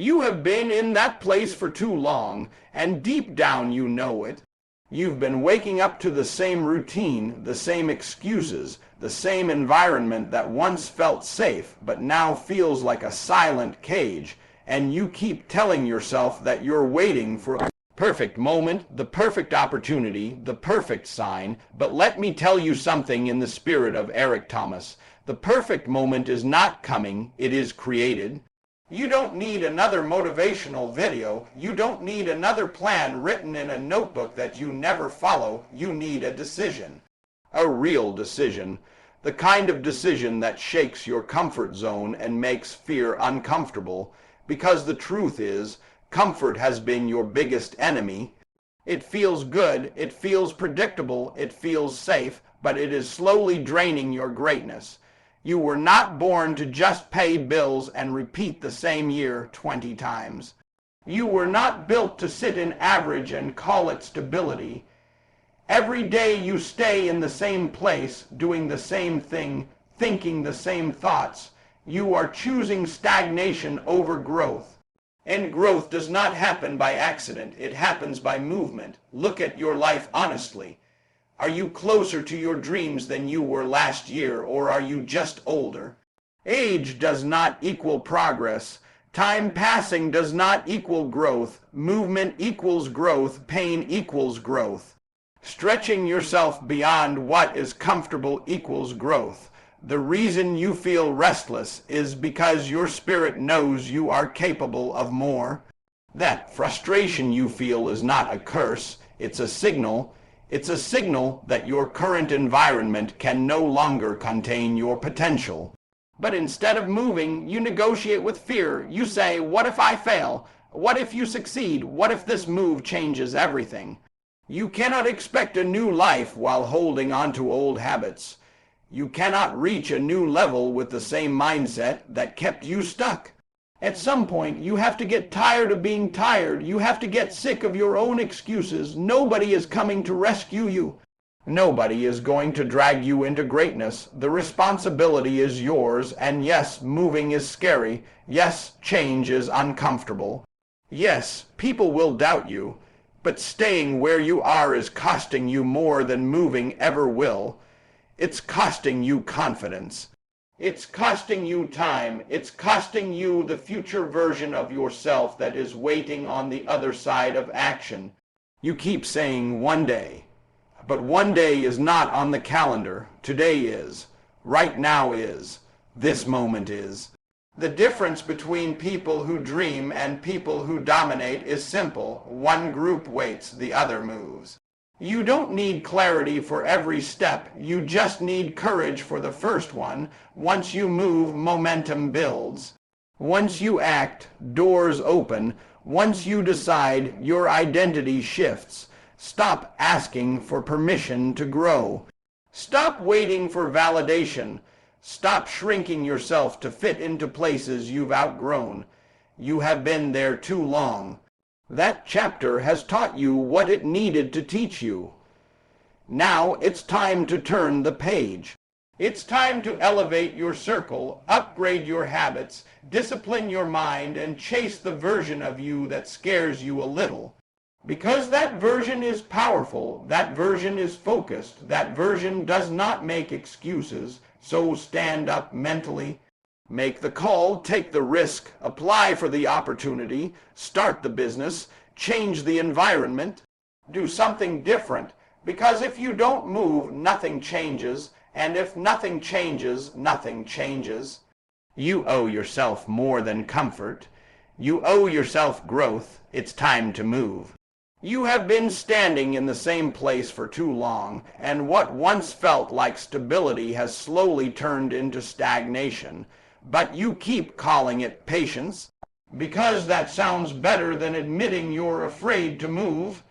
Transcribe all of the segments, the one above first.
You have been in that place for too long, and deep down you know it. You've been waking up to the same routine, the same excuses, the same environment that once felt safe but now feels like a silent cage, and you keep telling yourself that you're waiting for a perfect moment, the perfect opportunity, the perfect sign. But let me tell you something in the spirit of Eric Thomas. The perfect moment is not coming, it is created. You don't need another motivational video. You don't need another plan written in a notebook that you never follow. You need a decision. A real decision. The kind of decision that shakes your comfort zone and makes fear uncomfortable. Because the truth is, comfort has been your biggest enemy. It feels good, it feels predictable, it feels safe, but it is slowly draining your greatness. You were not born to just pay bills and repeat the same year 20 times. You were not built to sit in average and call it stability. Every day you stay in the same place, doing the same thing, thinking the same thoughts. You are choosing stagnation over growth. And growth does not happen by accident. It happens by movement. Look at your life honestly. Are you closer to your dreams than you were last year, or are you just older? Age does not equal progress. Time passing does not equal growth. Movement equals growth. Pain equals growth. Stretching yourself beyond what is comfortable equals growth. The reason you feel restless is because your spirit knows you are capable of more. That frustration you feel is not a curse. It's a signal. It's a signal that your current environment can no longer contain your potential. But instead of moving, you negotiate with fear. You say, what if I fail? What if you succeed? What if this move changes everything? You cannot expect a new life while holding on to old habits. You cannot reach a new level with the same mindset that kept you stuck. At some point, you have to get tired of being tired. You have to get sick of your own excuses. Nobody is coming to rescue you. Nobody is going to drag you into greatness. The responsibility is yours, and yes, moving is scary. Yes, change is uncomfortable. Yes, people will doubt you, but staying where you are is costing you more than moving ever will. It's costing you confidence. It's costing you time. It's costing you the future version of yourself that is waiting on the other side of action. You keep saying one day, but one day is not on the calendar. Today is. Right now is. This moment is. The difference between people who dream and people who dominate is simple. One group waits, the other moves. You don't need clarity for every step. You just need courage for the first one. Once you move, momentum builds. Once you act, doors open. Once you decide, your identity shifts. Stop asking for permission to grow. Stop waiting for validation. Stop shrinking yourself to fit into places you've outgrown. You have been there too long. That chapter has taught you what it needed to teach you. Now it's time to turn the page. It's time to elevate your circle, upgrade your habits, discipline your mind, and chase the version of you that scares you a little. Because that version is powerful, that version is focused, that version does not make excuses, so stand up mentally. Make the call, take the risk, apply for the opportunity, start the business, change the environment, do something different. Because if you don't move, nothing changes, and if nothing changes, nothing changes. You owe yourself more than comfort. You owe yourself growth. It's time to move. You have been standing in the same place for too long, and what once felt like stability has slowly turned into stagnation. But you keep calling it patience, because that sounds better than admitting you're afraid to move.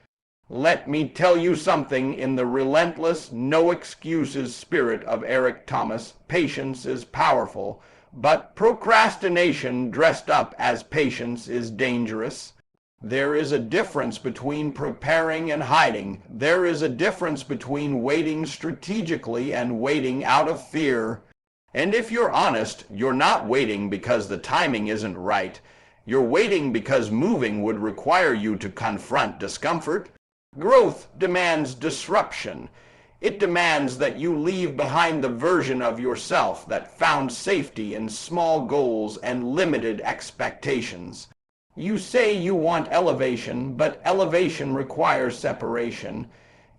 Let me tell you something in the relentless, no excuses spirit of Eric Thomas. Patience is powerful, but procrastination dressed up as patience is dangerous. There is a difference between preparing and hiding. There is a difference between waiting strategically and waiting out of fear. And if you're honest, you're not waiting because the timing isn't right. You're waiting because moving would require you to confront discomfort. Growth demands disruption. It demands that you leave behind the version of yourself that found safety in small goals and limited expectations. You say you want elevation, but elevation requires separation.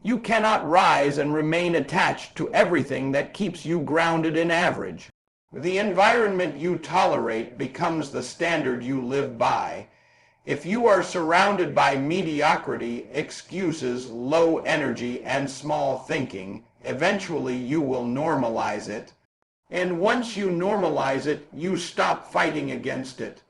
You cannot rise and remain attached to everything that keeps you grounded in average. The environment you tolerate becomes the standard you live by. If you are surrounded by mediocrity, excuses, low energy, and small thinking, eventually you will normalize it. And once you normalize it, you stop fighting against it.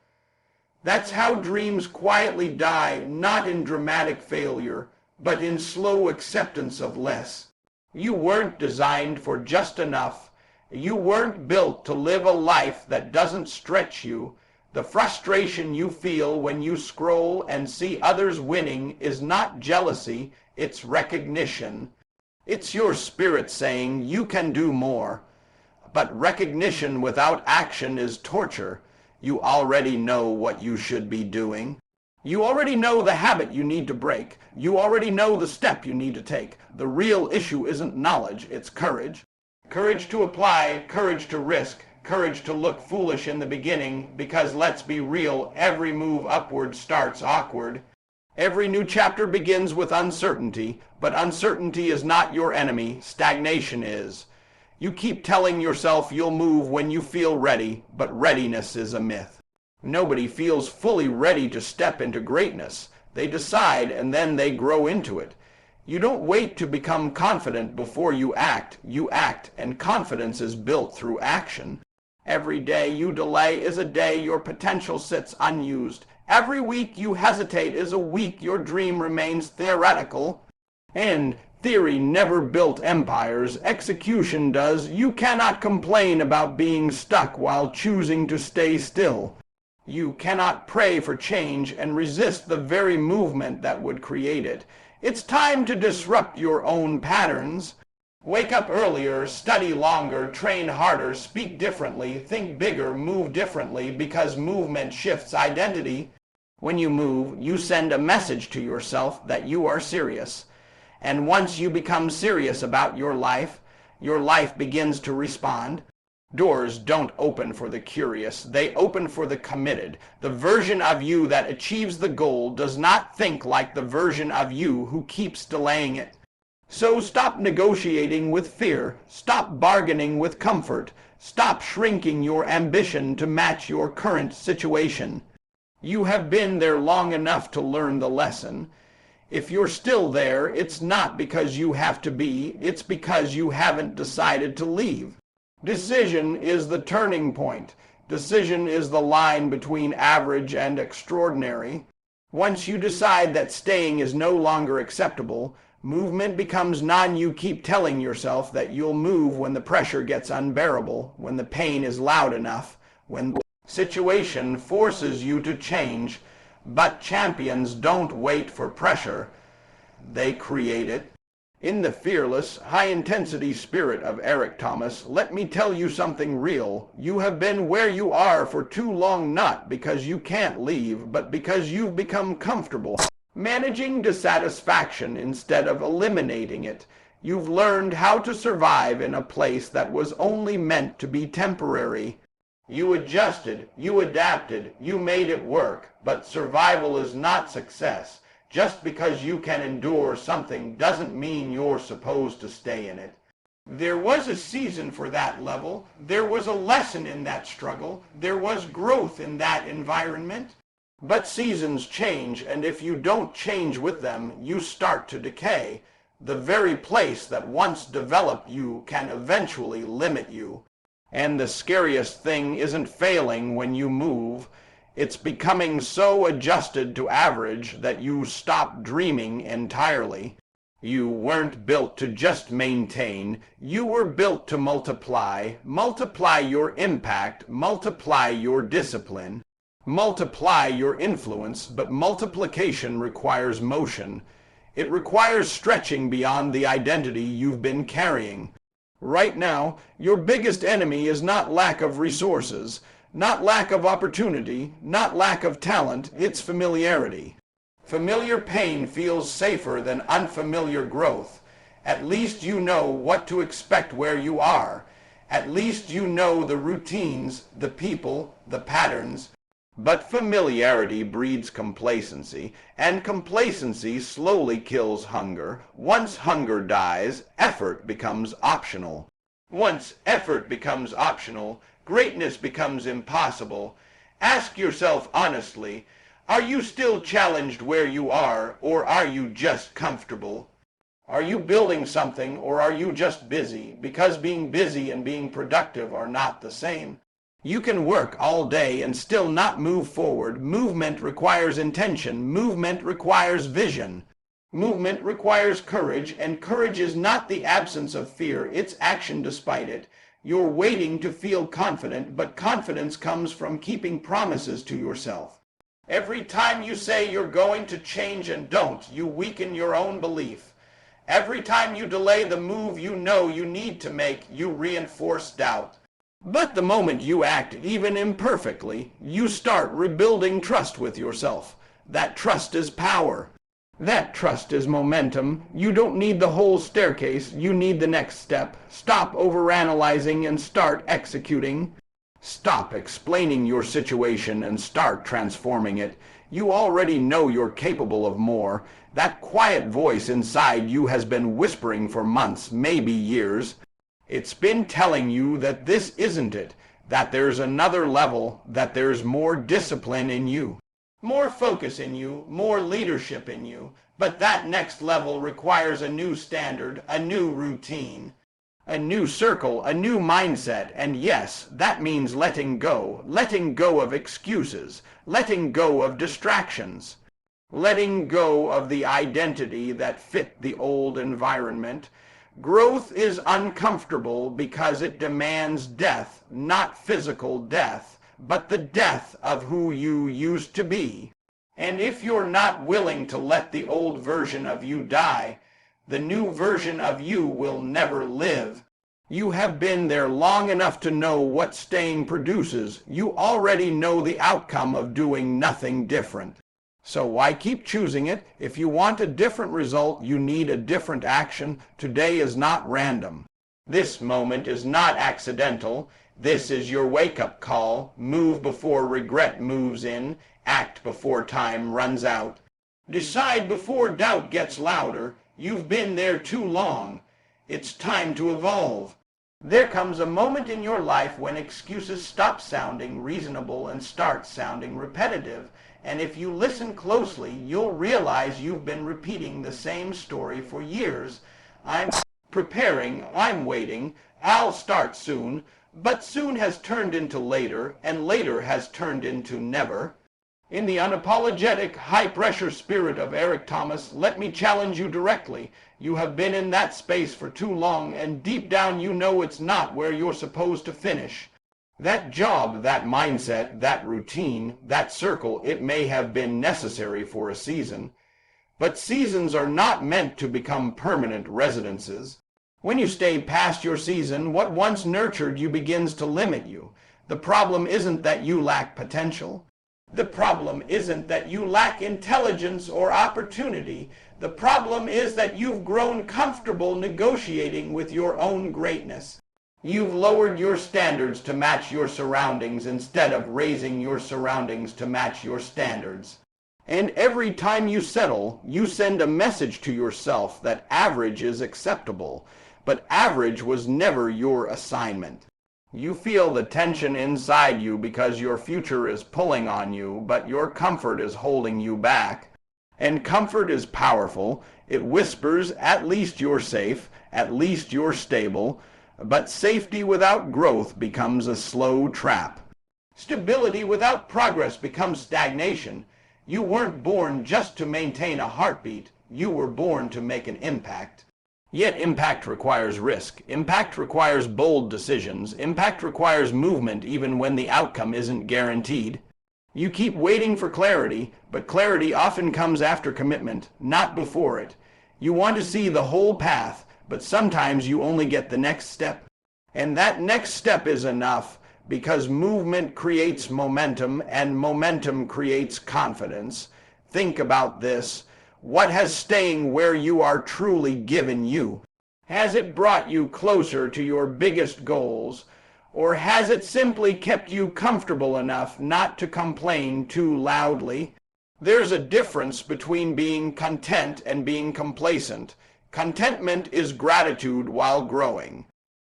That's how dreams quietly die, not in dramatic failure, but in slow acceptance of less. You weren't designed for just enough. You weren't built to live a life that doesn't stretch you. The frustration you feel when you scroll and see others winning is not jealousy, it's recognition. It's your spirit saying you can do more. But recognition without action is torture. You already know what you should be doing. You already know the habit you need to break. You already know the step you need to take. The real issue isn't knowledge, it's courage. Courage to apply, courage to risk, courage to look foolish in the beginning, because let's be real, every move upward starts awkward. Every new chapter begins with uncertainty, but uncertainty is not your enemy, stagnation is. You keep telling yourself you'll move when you feel ready, but readiness is a myth. Nobody feels fully ready to step into greatness. They decide and then they grow into it. You don't wait to become confident before you act, and confidence is built through action. Every day you delay is a day your potential sits unused. Every week you hesitate is a week your dream remains theoretical. And theory never built empires, execution does. You cannot complain about being stuck while choosing to stay still. You cannot pray for change and resist the very movement that would create it. It's time to disrupt your own patterns. Wake up earlier, study longer, train harder, speak differently, think bigger, move differently, because movement shifts identity. When you move, you send a message to yourself that you are serious. And once you become serious about your life begins to respond. Doors don't open for the curious, they open for the committed. The version of you that achieves the goal does not think like the version of you who keeps delaying it. So stop negotiating with fear, stop bargaining with comfort, stop shrinking your ambition to match your current situation. You have been there long enough to learn the lesson. If you're still there, it's not because you have to be, it's because you haven't decided to leave. Decision is the turning point. Decision is the line between average and extraordinary. Once you decide that staying is no longer acceptable, movement becomes you keep telling yourself that you'll move when the pressure gets unbearable, when the pain is loud enough, when the situation forces you to change. But champions don't wait for pressure. They create it. In the fearless, high-intensity spirit of Eric Thomas, let me tell you something real. You have been where you are for too long, not because you can't leave, but because you've become comfortable managing dissatisfaction instead of eliminating it. You've learned how to survive in a place that was only meant to be temporary. You adjusted, you adapted, you made it work, but survival is not success. Just because you can endure something doesn't mean you're supposed to stay in it. There was a season for that level. There was a lesson in that struggle. There was growth in that environment. But seasons change, and if you don't change with them, you start to decay. The very place that once developed you can eventually limit you. And the scariest thing isn't failing when you move. It's becoming so adjusted to average that you stop dreaming entirely. You weren't built to just maintain. You were built to multiply. Multiply your impact. Multiply your discipline. Multiply your influence, but multiplication requires motion. It requires stretching beyond the identity you've been carrying. Right now, your biggest enemy is not lack of resources. Not lack of opportunity, not lack of talent, it's familiarity. Familiar pain feels safer than unfamiliar growth. At least you know what to expect where you are. At least you know the routines, the people, the patterns. But familiarity breeds complacency, and complacency slowly kills hunger. Once hunger dies, effort becomes optional. Once effort becomes optional, greatness becomes impossible. Ask yourself honestly, are you still challenged where you are, or are you just comfortable? Are you building something, or are you just busy? Because being busy and being productive are not the same. You can work all day and still not move forward. Movement requires intention. Movement requires vision. Movement requires courage, and courage is not the absence of fear, it's action despite it. You're waiting to feel confident, but confidence comes from keeping promises to yourself. Every time you say you're going to change and don't, you weaken your own belief. Every time you delay the move you know you need to make, you reinforce doubt. But the moment you act, even imperfectly, you start rebuilding trust with yourself. That trust is power. That trust is momentum. You don't need the whole staircase, you need the next step. Stop overanalyzing and start executing. Stop explaining your situation and start transforming it. You already know you're capable of more. That quiet voice inside you has been whispering for months, maybe years. It's been telling you that this isn't it, that there's another level, that there's more discipline in you, more focus in you, more leadership in you. But that next level requires a new standard, a new routine, a new circle, a new mindset. And yes, that means letting go of excuses, letting go of distractions, letting go of the identity that fit the old environment. Growth is uncomfortable because it demands death, not physical death, but the death of who you used to be. And if you're not willing to let the old version of you die, the new version of you will never live. You have been there long enough to know what staying produces. You already know the outcome of doing nothing different. So why keep choosing it? If you want a different result, you need a different action. Today is not random. This moment is not accidental. This is your wake-up call. Move before regret moves in. Act before time runs out. Decide before doubt gets louder. You've been there too long. It's time to evolve. There comes a moment in your life when excuses stop sounding reasonable and start sounding repetitive. And if you listen closely, you'll realize you've been repeating the same story for years. I'm preparing, I'm waiting, I'll start soon. But soon has turned into later, and later has turned into never. In the unapologetic, high-pressure spirit of Eric Thomas, let me challenge you directly. You have been in that space for too long, and deep down you know it's not where you're supposed to finish. That job, that mindset, that routine, that circle, it may have been necessary for a season. But seasons are not meant to become permanent residences. When you stay past your season, what once nurtured you begins to limit you. The problem isn't that you lack potential. The problem isn't that you lack intelligence or opportunity. The problem is that you've grown comfortable negotiating with your own greatness. You've lowered your standards to match your surroundings instead of raising your surroundings to match your standards. And every time you settle, you send a message to yourself that average is acceptable. But average was never your assignment. You feel the tension inside you because your future is pulling on you, but your comfort is holding you back. And comfort is powerful. It whispers, at least you're safe, at least you're stable. But safety without growth becomes a slow trap. Stability without progress becomes stagnation. You weren't born just to maintain a heartbeat. You were born to make an impact. Yet impact requires risk. Impact requires bold decisions. Impact requires movement even when the outcome isn't guaranteed. You keep waiting for clarity, but clarity often comes after commitment, not before it. You want to see the whole path, but sometimes you only get the next step. And that next step is enough, because movement creates momentum, and momentum creates confidence. Think about this. What has staying where you are truly given you? Has it brought you closer to your biggest goals, or has it simply kept you comfortable enough not to complain too loudly? There's a difference between being content and being complacent. Contentment is gratitude while growing.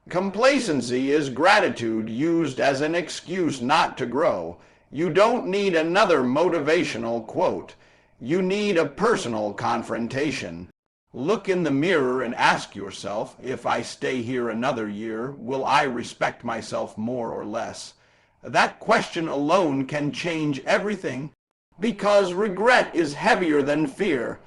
Complacency is gratitude used as an excuse not to grow. You don't need another motivational quote. You need a personal confrontation. Look in the mirror and ask yourself, if I stay here another year, will I respect myself more or less? That question alone can change everything, because regret is heavier than fear.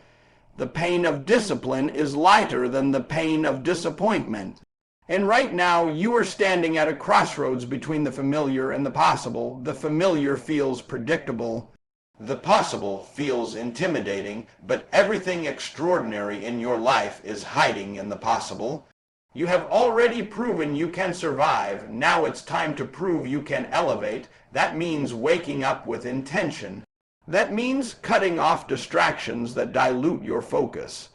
The pain of discipline is lighter than the pain of disappointment. And right now, you are standing at a crossroads between the familiar and the possible. The familiar feels predictable. The possible feels intimidating, but everything extraordinary in your life is hiding in the possible. You have already proven you can survive. Now it's time to prove you can elevate. That means waking up with intention. That means cutting off distractions that dilute your focus.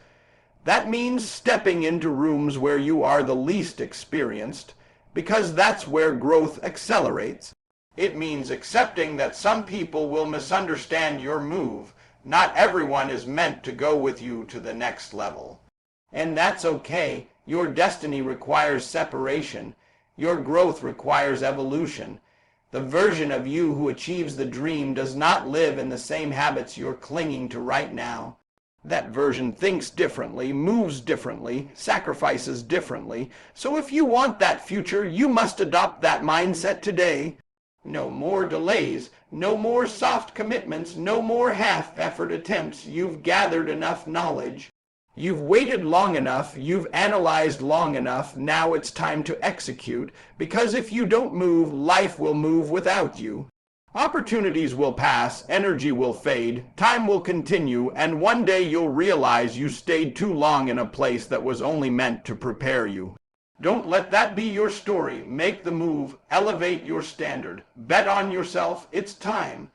That means stepping into rooms where you are the least experienced, because that's where growth accelerates. It means accepting that some people will misunderstand your move. Not everyone is meant to go with you to the next level. And that's okay. Your destiny requires separation. Your growth requires evolution. The version of you who achieves the dream does not live in the same habits you're clinging to right now. That version thinks differently, moves differently, sacrifices differently. So if you want that future, you must adopt that mindset today. No more delays, no more soft commitments, no more half-effort attempts. You've gathered enough knowledge. You've waited long enough, you've analyzed long enough. Now it's time to execute, because if you don't move, life will move without you. Opportunities will pass, energy will fade, time will continue, and one day you'll realize you stayed too long in a place that was only meant to prepare you. Don't let that be your story. Make the move. Elevate your standard. Bet on yourself. It's time.